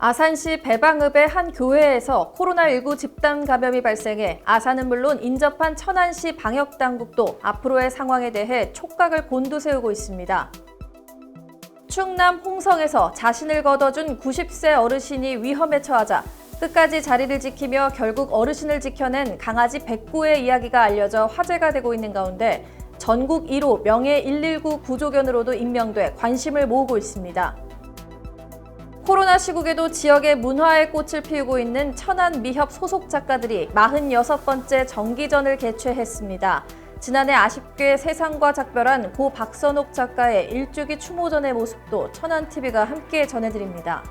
아산시 배방읍의 한 교회에서 코로나19 집단 감염이 발생해 아산은 물론 인접한 천안시 방역당국도 앞으로의 상황에 대해 촉각을 곤두세우고 있습니다. 충남 홍성에서 자신을 걷어준 90세 어르신이 위험에 처하자 끝까지 자리를 지키며 결국 어르신을 지켜낸 강아지 백구의 이야기가 알려져 화제가 되고 있는 가운데 전국 1호 명예 119 구조견으로도 임명돼 관심을 모으고 있습니다. 코로나 시국에도 지역의 문화의 꽃을 피우고 있는 천안 미협 소속 작가들이 46번째 정기전을 개최했습니다. 지난해 아쉽게 세상과 작별한 고 박선옥 작가의 일주기 추모전의 모습도 천안TV가 함께 전해드립니다.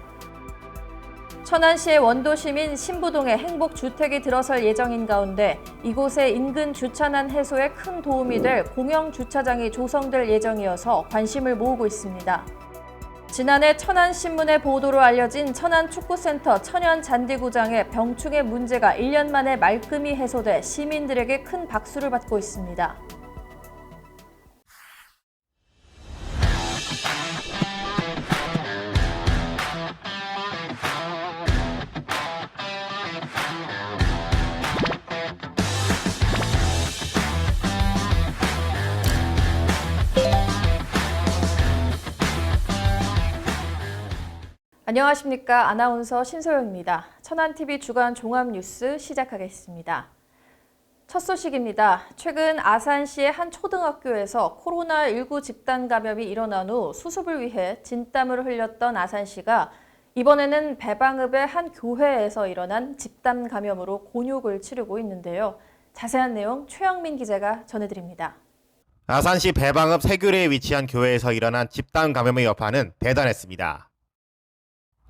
천안시의 원도시민 신부동에 행복주택이 들어설 예정인 가운데 이곳의 인근 주차난 해소에 큰 도움이 될 공영주차장이 조성될 예정이어서 관심을 모으고 있습니다. 지난해 천안신문의 보도로 알려진 천안축구센터 천연잔디구장의 병충해 문제가 1년 만에 말끔히 해소돼 시민들에게 큰 박수를 받고 있습니다. 안녕하십니까. 아나운서 신소영입니다. 천안TV 주간 종합뉴스 시작하겠습니다. 첫 소식입니다. 최근 아산시의 한 초등학교에서 코로나19 집단 감염이 일어난 후 수습을 위해 진땀을 흘렸던 아산시가 이번에는 배방읍의 한 교회에서 일어난 집단 감염으로 곤욕을 치르고 있는데요. 자세한 내용 최영민 기자가 전해드립니다. 아산시 배방읍 세교리에 위치한 교회에서 일어난 집단 감염의 여파는 대단했습니다.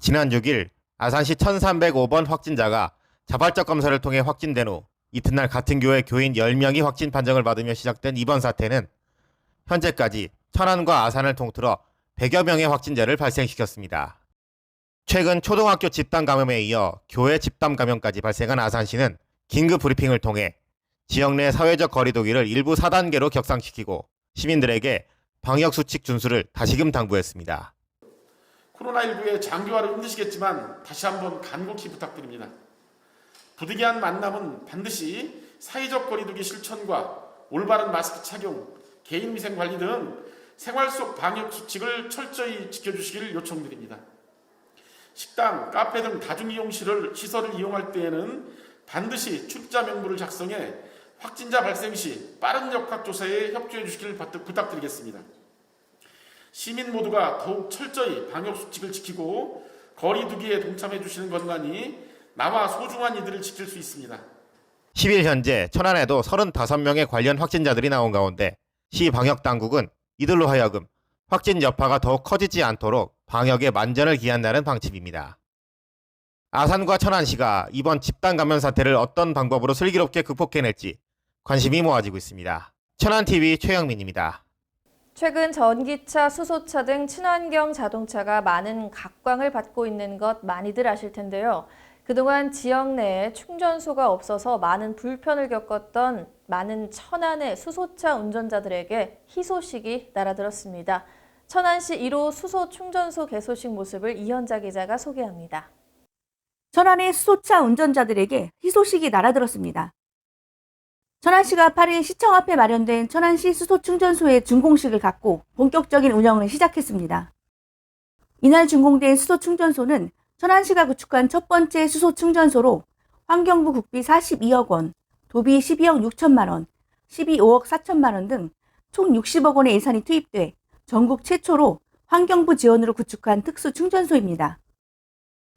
지난 6일 아산시 1305번 확진자가 자발적 검사를 통해 확진된 후 이튿날 같은 교회 교인 10명이 확진 판정을 받으며 시작된 이번 사태는 현재까지 천안과 아산을 통틀어 100여 명의 확진자를 발생시켰습니다. 최근 초등학교 집단 감염에 이어 교회 집단 감염까지 발생한 아산시는 긴급 브리핑을 통해 지역 내 사회적 거리두기를 일부 4단계로 격상시키고 시민들에게 방역수칙 준수를 다시금 당부했습니다. 코로나19의 장기화로 힘드시겠지만 다시 한번 간곡히 부탁드립니다. 부득이한 만남은 반드시 사회적 거리두기 실천과 올바른 마스크 착용, 개인위생 관리 등 생활 속 방역 수칙을 철저히 지켜주시길 요청드립니다. 식당, 카페 등 다중이용시설을 이용할 때에는 반드시 출자 명부를 작성해 확진자 발생 시 빠른 역학조사에 협조해 주시길 부탁드리겠습니다. 시민 모두가 더욱 철저히 방역수칙을 지키고 거리두기에 동참해 주시는 것만이 나와 소중한 이들을 지킬 수 있습니다. 10일 현재 천안에도 35명의 관련 확진자들이 나온 가운데 시 방역당국은 이들로 하여금 확진 여파가 더욱 커지지 않도록 방역에 만전을 기한다는 방침입니다. 아산과 천안시가 이번 집단 감염 사태를 어떤 방법으로 슬기롭게 극복해낼지 관심이 모아지고 있습니다. 천안TV 최영민입니다. 최근 전기차, 수소차 등 친환경 자동차가 많은 각광을 받고 있는 것 많이들 아실 텐데요. 그동안 지역 내에 충전소가 없어서 많은 불편을 겪었던 많은 천안의 수소차 운전자들에게 희소식이 날아들었습니다. 천안시 1호 수소 충전소 개소식 모습을 이현자 기자가 소개합니다. 천안의 수소차 운전자들에게 희소식이 날아들었습니다. 천안시가 8일 시청 앞에 마련된 천안시 수소충전소의 준공식을 갖고 본격적인 운영을 시작했습니다. 이날 준공된 수소충전소는 천안시가 구축한 첫 번째 수소충전소로 환경부 국비 42억 원, 도비 12억 6천만 원, 12억 4천만 원 등 총 60억 원의 예산이 투입돼 전국 최초로 환경부 지원으로 구축한 특수충전소입니다.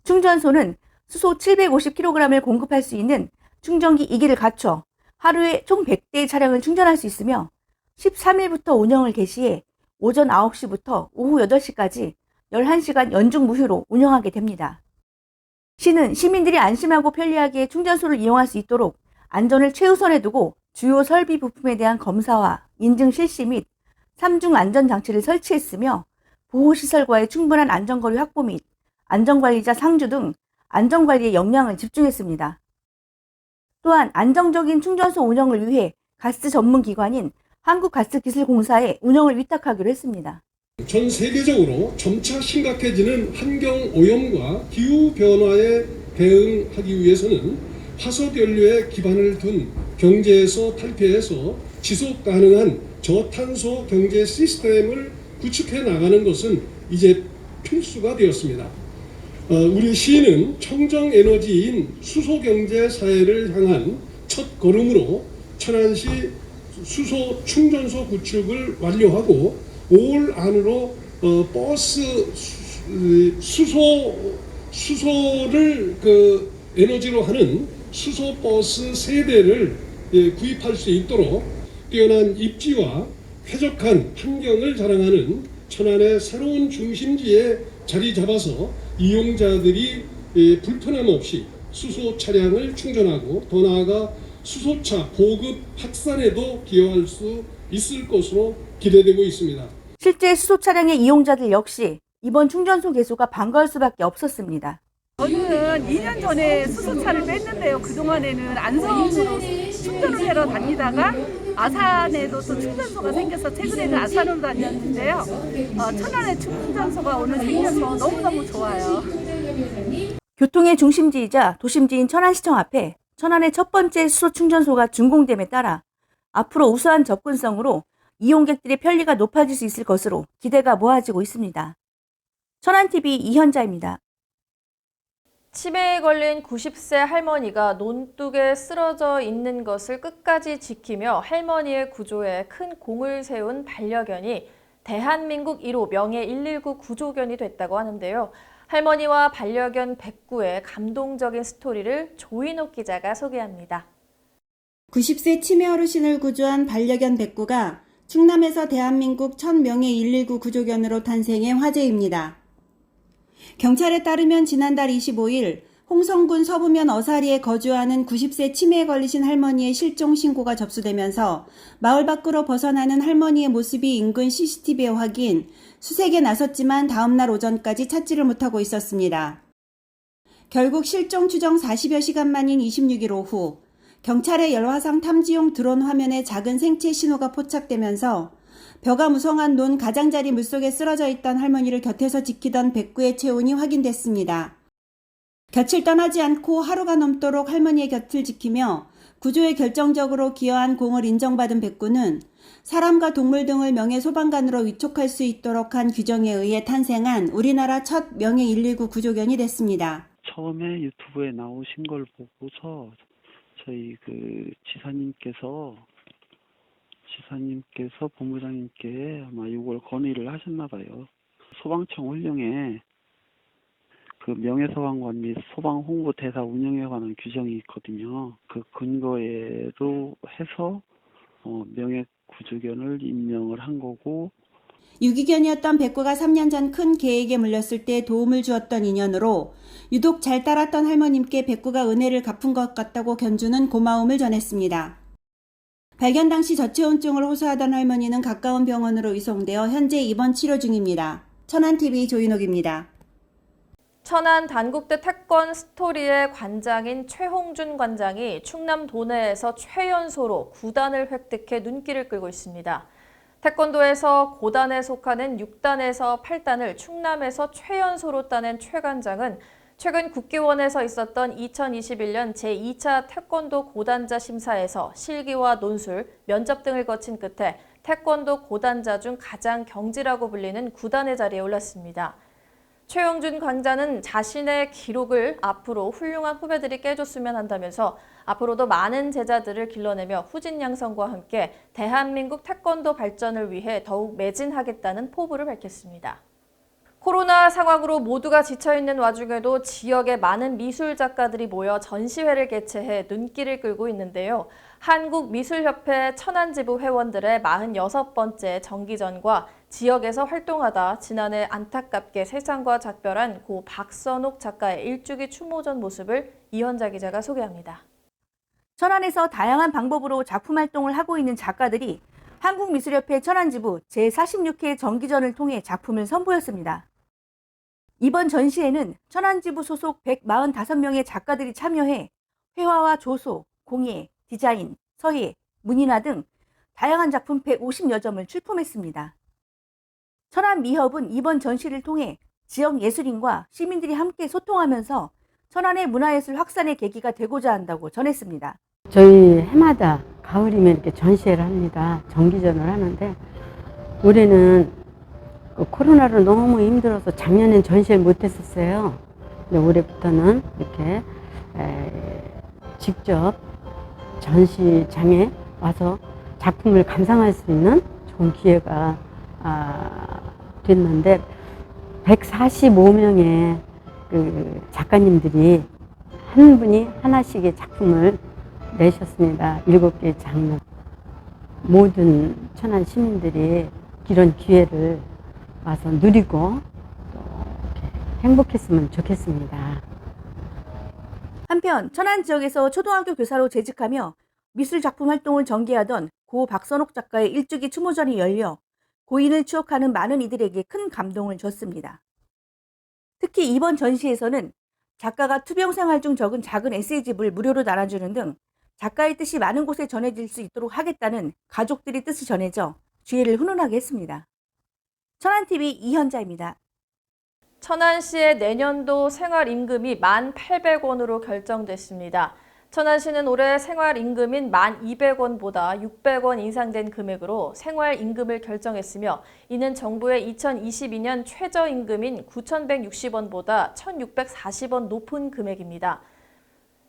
충전소는 수소 750kg을 공급할 수 있는 충전기 2기를 갖춰 하루에 총 100대의 차량을 충전할 수 있으며 13일부터 운영을 개시해 오전 9시부터 오후 8시까지 11시간 연중 무휴로 운영하게 됩니다. 시는 시민들이 안심하고 편리하게 충전소를 이용할 수 있도록 안전을 최우선에 두고 주요 설비 부품에 대한 검사와 인증 실시 및 3중 안전장치를 설치했으며 보호시설과의 충분한 안전거리 확보 및 안전관리자 상주 등 안전관리에 역량을 집중했습니다. 또한 안정적인 충전소 운영을 위해 가스 전문 기관인 한국가스기술공사에 운영을 위탁하기로 했습니다. 전 세계적으로 점차 심각해지는 환경 오염과 기후 변화에 대응하기 위해서는 화석 연료에 기반을 둔 경제에서 탈피해서 지속 가능한 저탄소 경제 시스템을 구축해 나가는 것은 이제 필수가 되었습니다. 우리 시는 청정 에너지인 수소 경제 사회를 향한 첫 걸음으로 천안시 수소 충전소 구축을 완료하고 5월 안으로 버스 수소를 에너지로 하는 수소 버스 세대를 구입할 수 있도록 뛰어난 입지와 쾌적한 환경을 자랑하는 천안의 새로운 중심지에 자리 잡아서 이용자들이 불편함 없이 수소 차량을 충전하고 더 나아가 수소차 보급 확산에도 기여할 수 있을 것으로 기대되고 있습니다. 실제 수소 차량의 이용자들 역시 이번 충전소 개소가 반가울 수밖에 없었습니다. 저는 2년 전에 수소차를 뺐는데요. 그동안에는 안성으로 충전을 하러 다니다가 아산에도 또 충전소가 생겨서 최근에는 아산으로 다녔는데요. 천안에 충전소가 오늘 생겨서 너무너무 좋아요. 교통의 중심지이자 도심지인 천안시청 앞에 천안의 첫 번째 수소 충전소가 준공됨에 따라 앞으로 우수한 접근성으로 이용객들의 편리가 높아질 수 있을 것으로 기대가 모아지고 있습니다. 천안TV 이현자입니다. 치매에 걸린 90세 할머니가 논둑에 쓰러져 있는 것을 끝까지 지키며 할머니의 구조에 큰 공을 세운 반려견이 대한민국 1호 명예 119 구조견이 됐다고 하는데요. 할머니와 반려견 백구의 감동적인 스토리를 조인옥 기자가 소개합니다. 90세 치매 어르신을 구조한 반려견 백구가 충남에서 대한민국 첫 명예 119 구조견으로 탄생해 화제입니다. 경찰에 따르면 지난달 25일 홍성군 서부면 어사리에 거주하는 90세 치매에 걸리신 할머니의 실종 신고가 접수되면서 마을 밖으로 벗어나는 할머니의 모습이 인근 CCTV에 확인, 수색에 나섰지만 다음날 오전까지 찾지를 못하고 있었습니다. 결국 실종 추정 40여 시간 만인 26일 오후 경찰의 열화상 탐지용 드론 화면에 작은 생체 신호가 포착되면서 벼가 무성한 논 가장자리 물속에 쓰러져 있던 할머니를 곁에서 지키던 백구의 체온이 확인됐습니다. 곁을 떠나지 않고 하루가 넘도록 할머니의 곁을 지키며 구조에 결정적으로 기여한 공을 인정받은 백구는 사람과 동물 등을 명예 소방관으로 위촉할 수 있도록 한 규정에 의해 탄생한 우리나라 첫 명예 119 구조견이 됐습니다. 처음에 유튜브에 나오신 걸 보고서 저희 지사님께서 본부장님께 아마 이걸 건의를 하셨나 봐요. 소방청 훈령에 명예소방관 및 소방홍보대사 운영에 관한 규정이 있거든요. 그 근거로 해서 명예구조견을 임명을 한 거고, 유기견이었던 백구가 3년 전 큰 개에게 물렸을 때 도움을 주었던 인연으로 유독 잘 따랐던 할머님께 백구가 은혜를 갚은 것 같다고 견주는 고마움을 전했습니다. 발견 당시 저체온증을 호소하던 할머니는 가까운 병원으로 이송되어 현재 입원 치료 중입니다. 천안TV 조인옥입니다. 천안 단국대 태권 스토리의 관장인 최홍준 관장이 충남 도내에서 최연소로 9단을 획득해 눈길을 끌고 있습니다. 태권도에서 고단에 속하는 6단에서 8단을 충남에서 최연소로 따낸 최 관장은 최근 국기원에서 있었던 2021년 제2차 태권도 고단자 심사에서 실기와 논술, 면접 등을 거친 끝에 태권도 고단자 중 가장 경지라고 불리는 9단의 자리에 올랐습니다. 최용준 강자는 자신의 기록을 앞으로 훌륭한 후배들이 깨줬으면 한다면서 앞으로도 많은 제자들을 길러내며 후진 양성과 함께 대한민국 태권도 발전을 위해 더욱 매진하겠다는 포부를 밝혔습니다. 코로나 상황으로 모두가 지쳐있는 와중에도 지역의 많은 미술 작가들이 모여 전시회를 개최해 눈길을 끌고 있는데요. 한국미술협회 천안지부 회원들의 46번째 정기전과 지역에서 활동하다 지난해 안타깝게 세상과 작별한 고 박선옥 작가의 일주기 추모전 모습을 이현자 기자가 소개합니다. 천안에서 다양한 방법으로 작품 활동을 하고 있는 작가들이 한국미술협회 천안지부 제46회 정기전을 통해 작품을 선보였습니다. 이번 전시회는 천안지부 소속 145명의 작가들이 참여해 회화와 조소, 공예, 디자인, 서예, 문인화 등 다양한 작품 150여 점을 출품했습니다. 천안미협은 이번 전시를 통해 지역 예술인과 시민들이 함께 소통하면서 천안의 문화예술 확산의 계기가 되고자 한다고 전했습니다. 저희 해마다 가을이면 이렇게 전시회를 합니다. 정기전을 하는데 올해는 코로나로 너무 힘들어서 작년엔 전시회를 못했었어요. 근데 올해부터는 이렇게 직접 전시장에 와서 작품을 감상할 수 있는 좋은 기회가 됐는데 145명의 그 작가님들이 한 분이 하나씩의 작품을 내셨습니다. 7개의 장르. 모든 천안 시민들이 이런 기회를 와서 누리고 또 이렇게 행복했으면 좋겠습니다. 한편 천안 지역에서 초등학교 교사로 재직하며 미술작품 활동을 전개하던 고 박선옥 작가의 일주기 추모전이 열려 고인을 추억하는 많은 이들에게 큰 감동을 줬습니다. 특히 이번 전시에서는 작가가 투병 생활 중 적은 작은 에세이집을 무료로 나눠주는 등 작가의 뜻이 많은 곳에 전해질 수 있도록 하겠다는 가족들의 뜻이 전해져 주의를 훈훈하게 했습니다. 천안TV 이현자입니다. 천안시의 내년도 생활임금이 1,800원으로 결정됐습니다. 천안시는 올해 생활임금인 1,200원보다 600원 인상된 금액으로 생활임금을 결정했으며 이는 정부의 2022년 최저임금인 9,160원보다 1,640원 높은 금액입니다.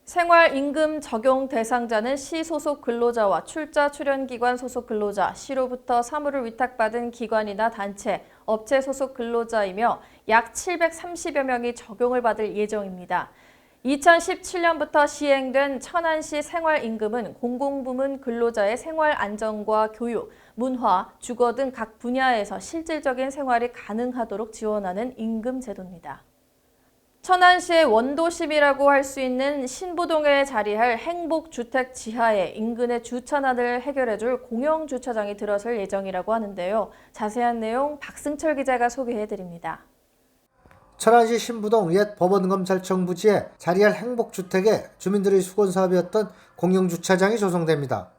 생활임금 적용 대상자는 시 소속 근로자와 출자 출연기관 소속 근로자, 시로부터 사무를 위탁받은 기관이나 단체, 업체 소속 근로자이며 약 730여 명이 적용을 받을 예정입니다. 2017년부터 시행된 천안시 생활임금은 공공부문 근로자의 생활 안정과 교육, 문화, 주거 등 각 분야에서 실질적인 생활이 가능하도록 지원하는 임금 제도입니다. 천안시의 원도심이라고 할 수 있는 신부동에 자리할 행복주택 지하에 인근의 주차난을 해결해줄 공영주차장이 들어설 예정이라고 하는데요. 자세한 내용 박승철 기자가 소개해드립니다. 천안시 신부동 옛 법원검찰청 부지에 자리할 행복주택에 주민들의 수건사업이었던 공영주차장이 조성됩니다.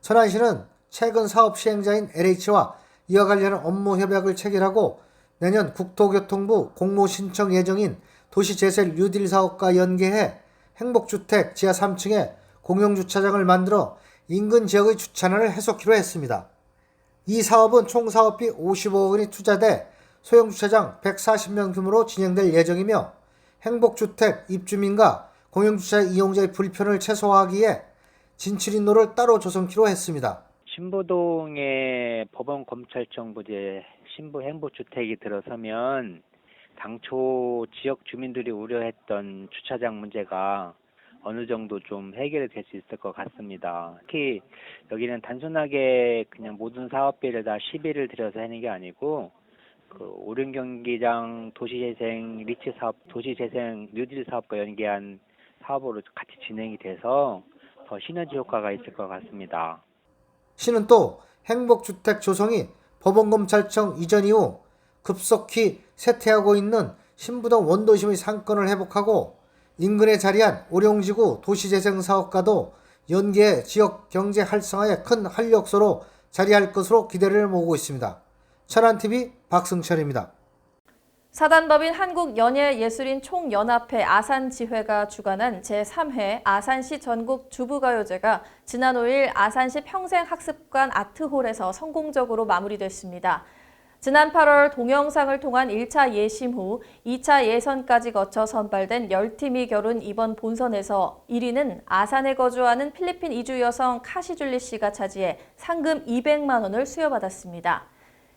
천안시는 최근 사업 시행자인 LH와 이와 관련한 업무 협약을 체결하고 내년 국토교통부 공모 신청 예정인 도시재생 뉴딜 사업과 연계해 행복주택 지하 3층에 공영주차장을 만들어 인근 지역의 주차난을 해소키로 했습니다. 이 사업은 총 사업비 55억 원이 투자돼 소형주차장 140명 규모로 진행될 예정이며 행복주택 입주민과 공영주차 이용자의 불편을 최소화하기 위해 진출인로를 따로 조성키로 했습니다. 신부동의 법원검찰청 부지에 신부 행복주택이 들어서면 당초 지역 주민들이 우려했던 주차장 문제가 어느 정도 좀 해결이 될 수 있을 것 같습니다. 특히 여기는 단순하게 그냥 모든 사업비를 다 시비를 들여서 하는 게 아니고 오륜경기장 도시재생 리치 사업, 도시재생 뉴딜 사업과 연계한 사업으로 같이 진행이 돼서 더 시너지 효과가 있을 것 같습니다. 시는 또 행복주택 조성이 법원검찰청 이전 이후 급속히 쇠퇴하고 있는 신부동 원도심의 상권을 회복하고 인근에 자리한 오룡지구 도시재생사업과도 연계해 지역 경제 활성화에 큰 활력소로 자리할 것으로 기대를 모으고 있습니다. 천안TV 박승철입니다. 사단법인 한국연예예술인 총연합회 아산지회가 주관한 제3회 아산시 전국 주부가요제가 지난 5일 아산시 평생학습관 아트홀에서 성공적으로 마무리됐습니다. 지난 8월 동영상을 통한 1차 예심 후 2차 예선까지 거쳐 선발된 10팀이 겨룬 이번 본선에서 1위는 아산에 거주하는 필리핀 이주 여성 카시줄리 씨가 차지해 상금 200만 원을 수여받았습니다.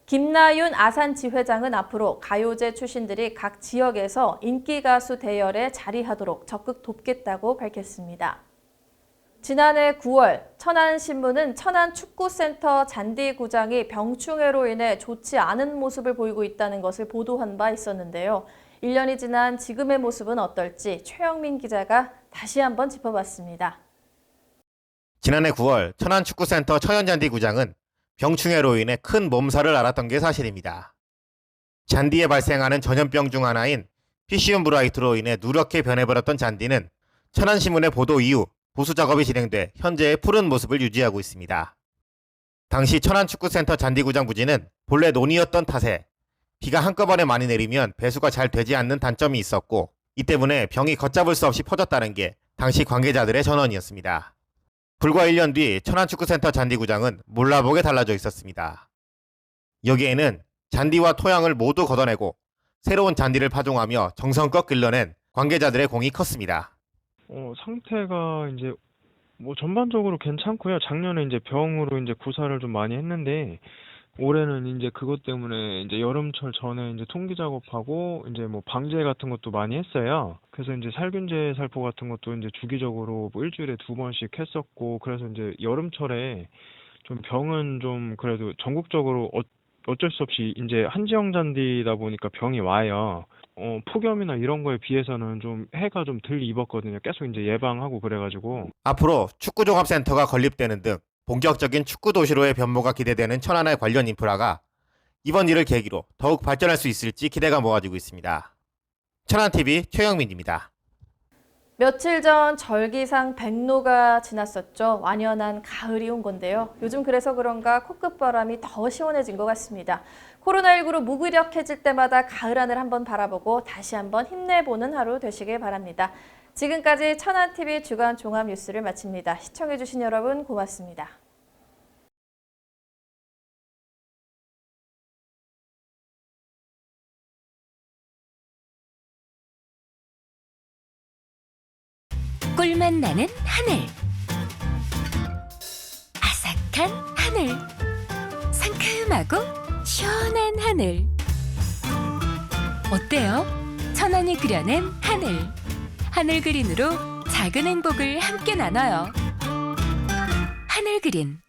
김나윤 아산지회장은 앞으로 가요제 출신들이 각 지역에서 인기 가수 대열에 자리하도록 적극 돕겠다고 밝혔습니다. 지난해 9월 천안신문은 천안축구센터 잔디구장이 병충해로 인해 좋지 않은 모습을 보이고 있다는 것을 보도한 바 있었는데요. 1년이 지난 지금의 모습은 어떨지 최영민 기자가 다시 한번 짚어봤습니다. 지난해 9월 천안축구센터 천연잔디구장은 병충해로 인해 큰 몸살을 앓았던 게 사실입니다. 잔디에 발생하는 전염병 중 하나인 피시움 브라이트로 인해 누렇게 변해버렸던 잔디는 천안신문의 보도 이후 보수 작업이 진행돼 현재의 푸른 모습을 유지하고 있습니다. 당시 천안축구센터 잔디구장 부지는 본래 논이었던 탓에 비가 한꺼번에 많이 내리면 배수가 잘 되지 않는 단점이 있었고 이 때문에 병이 걷잡을 수 없이 퍼졌다는 게 당시 관계자들의 전언이었습니다. 불과 1년 뒤 천안축구센터 잔디구장은 몰라보게 달라져 있었습니다. 여기에는 잔디와 토양을 모두 걷어내고 새로운 잔디를 파종하며 정성껏 길러낸 관계자들의 공이 컸습니다. 상태가 이제 전반적으로 괜찮고요. 작년에 이제 병으로 이제 구사를 좀 많이 했는데 올해는 이제 그것 때문에 이제 여름철 전에 이제 통기 작업하고 이제 방제 같은 것도 많이 했어요. 그래서 이제 살균제 살포 같은 것도 이제 주기적으로 일주일에 2번씩 했었고, 그래서 이제 여름철에 좀 병은 좀 그래도 전국적으로 어쩔 수 없이 이제 한지형 잔디다 보니까 병이 와요. 폭염이나 이런 거에 비해서는 좀 해가 좀 덜 입었거든요. 계속 이제 예방하고 그래가지고. 앞으로 축구종합센터가 건립되는 등 본격적인 축구 도시로의 변모가 기대되는 천안의 관련 인프라가 이번 일을 계기로 더욱 발전할 수 있을지 기대가 모아지고 있습니다. 천안TV 최영민입니다. 며칠 전 절기상 백로가 지났었죠. 완연한 가을이 온 건데요. 요즘 그래서 그런가 코끝바람이 더 시원해진 것 같습니다. 코로나19로 무기력해질 때마다 가을 하늘 한번 바라보고 다시 한번 힘내보는 하루 되시길 바랍니다. 지금까지 천안TV 주간 종합 뉴스를 마칩니다. 시청해주신 여러분 고맙습니다. 꿀맛 나는 하늘, 아삭한 하늘, 상큼하고 시원한 하늘. 어때요? 천안이 그려낸 하늘. 하늘 그린으로 작은 행복을 함께 나눠요. 하늘 그린.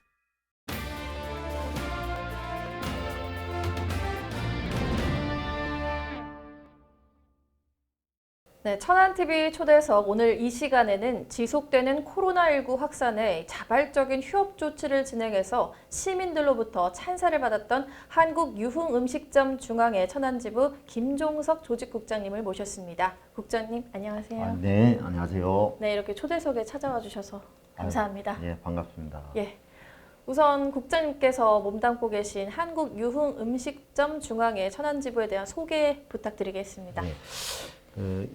네, 천안TV 초대석 오늘 이 시간에는 지속되는 코로나19 확산에 자발적인 휴업 조치를 진행해서 시민들로부터 찬사를 받았던 한국유흥음식점 중앙회 천안지부 김종석 조직국장님을 모셨습니다. 국장님 안녕하세요. 네, 안녕하세요. 네, 이렇게 초대석에 찾아와 주셔서 감사합니다. 예, 반갑습니다. 예. 우선 국장님께서 몸담고 계신 한국유흥음식점 중앙회 천안지부에 대한 소개 부탁드리겠습니다. 네.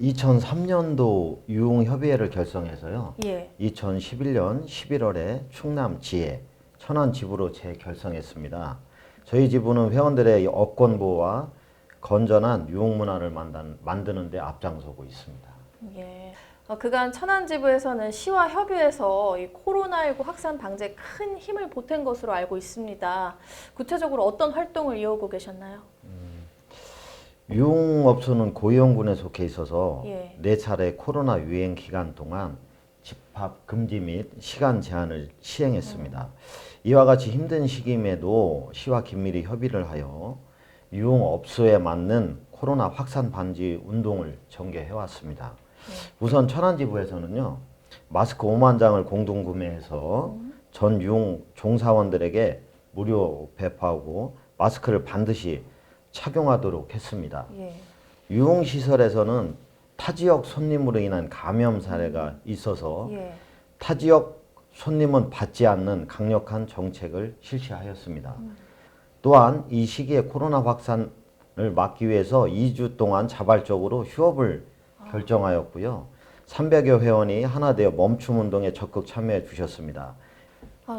2003년도 유흥협의회를 결성해서요. 예. 2011년 11월에 충남 지혜 천안 지부로 재결성했습니다. 저희 지부는 회원들의 업권 보호와 건전한 유흥 문화를 만드는 데 앞장서고 있습니다. 예. 그간 천안 지부에서는 시와 협의해서 이 코로나19 확산 방지에 큰 힘을 보탠 것으로 알고 있습니다. 구체적으로 어떤 활동을 이어오고 계셨나요? 유흥업소는 고위험군에 속해 있어서 예. 4차례 코로나 유행 기간 동안 집합 금지 및 시간 제한을 시행했습니다. 이와 같이 힘든 시기임에도 시와 긴밀히 협의를 하여 유흥업소에 맞는 코로나 확산 방지 운동을 전개해왔습니다. 우선 천안지부에서는요, 마스크 5만 장을 공동 구매해서 전 유흥 종사원들에게 무료 배포하고 마스크를 반드시 착용하도록 했습니다. 예. 유흥시설에서는 타지역 손님으로 인한 감염 사례가 있어서 예. 타지역 손님은 받지 않는 강력한 정책을 실시하였습니다. 또한 이 시기에 코로나 확산을 막기 위해서 2주 동안 자발적으로 휴업을 결정하였고요. 300여 회원이 하나 되어 멈춤 운동에 적극 참여해 주셨습니다.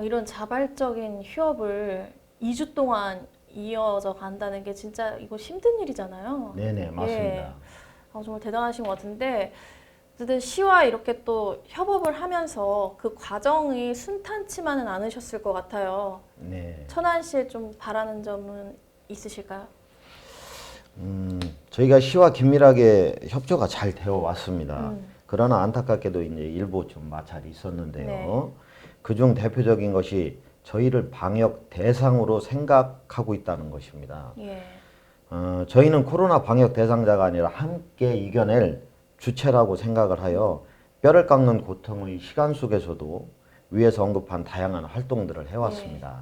이런 자발적인 휴업을 2주 동안 이어져 간다는 게 진짜 이거 힘든 일이잖아요. 네네, 맞습니다. 예. 정말 대단하신 것 같은데 어쨌든 시와 이렇게 또 협업을 하면서 그 과정이 순탄치만은 않으셨을 것 같아요. 네. 천안시에 좀 바라는 점은 있으실까요? 저희가 시와 긴밀하게 협조가 잘 되어 왔습니다. 그러나 안타깝게도 이제 일부 좀 마찰이 있었는데요. 네. 그중 대표적인 것이 저희를 방역 대상으로 생각하고 있다는 것입니다. 예. 저희는 코로나 방역 대상자가 아니라 함께 이겨낼 주체라고 생각을 하여 뼈를 깎는 고통의 시간 속에서도 위에서 언급한 다양한 활동들을 해왔습니다.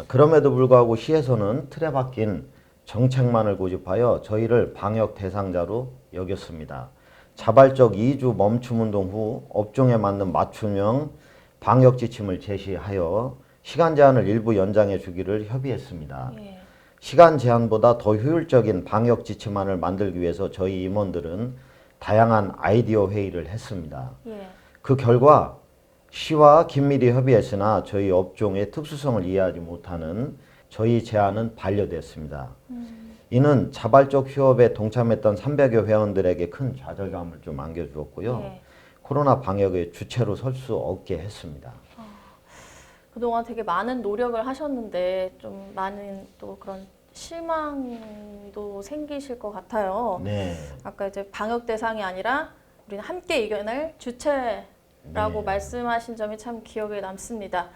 그럼에도 불구하고 시에서는 틀에 박힌 정책만을 고집하여 저희를 방역 대상자로 여겼습니다. 자발적 2주 멈춤운동 후 업종에 맞는 맞춤형 방역 지침을 제시하여 시간 제한을 일부 연장해 주기를 협의했습니다. 예. 시간 제한보다 더 효율적인 방역 지침안을 만들기 위해서 저희 임원들은 다양한 아이디어 회의를 했습니다. 예. 그 결과 시와 긴밀히 협의했으나 저희 업종의 특수성을 이해하지 못하는 저희 제안은 반려됐습니다. 이는 자발적 휴업에 동참했던 300여 회원들에게 큰 좌절감을 좀 안겨주었고요. 예. 코로나 방역의 주체로 설 수 없게 했습니다. 그동안 되게 많은 노력을 하셨는데 좀 많은 또 그런 실망도 생기실 것 같아요. 네. 아까 이제 방역 대상이 아니라 우리는 함께 이겨낼 주체라고 네. 말씀하신 점이 참 기억에 남습니다.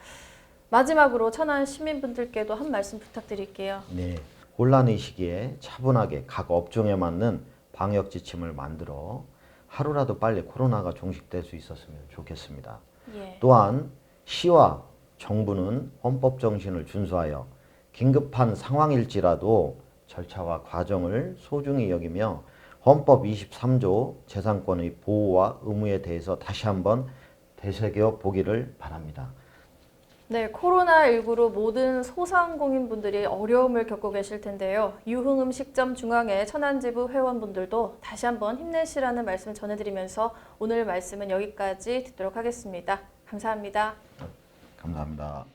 마지막으로 천안 시민분들께도 한 말씀 부탁드릴게요. 네. 혼란의 시기에 차분하게 각 업종에 맞는 방역 지침을 만들어 하루라도 빨리 코로나가 종식될 수 있었으면 좋겠습니다. 예. 또한 시와 정부는 헌법 정신을 준수하여 긴급한 상황일지라도 절차와 과정을 소중히 여기며 헌법 23조 재산권의 보호와 의무에 대해서 다시 한번 되새겨 보기를 바랍니다. 네, 코로나19로 모든 소상공인분들이 어려움을 겪고 계실 텐데요. 유흥음식점 중앙회 천안지부 회원분들도 다시 한번 힘내시라는 말씀 전해드리면서 오늘 말씀은 여기까지 듣도록 하겠습니다. 감사합니다. 감사합니다.